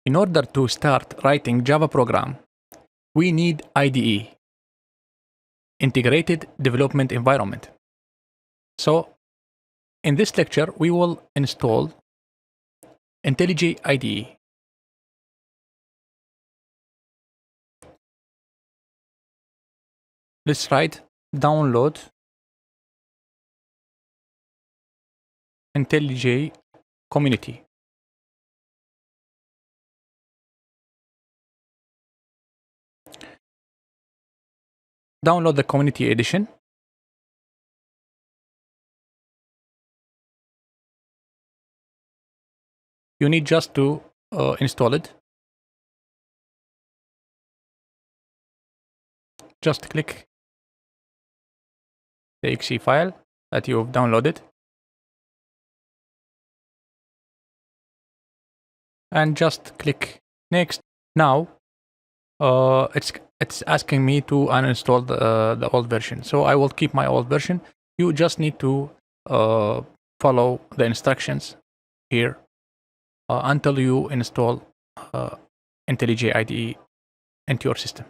In order to start writing Java program, we need IDE, Integrated Development Environment. So in this lecture, we will install Intellij IDE. Let's write download Intellij community. Download the community edition. You need just to install it. Just click the exe file that you have downloaded and just click next. Now it's asking me to uninstall the old version, so I will keep my old version. You just need to follow the instructions here until you install Intellij IDE into your system.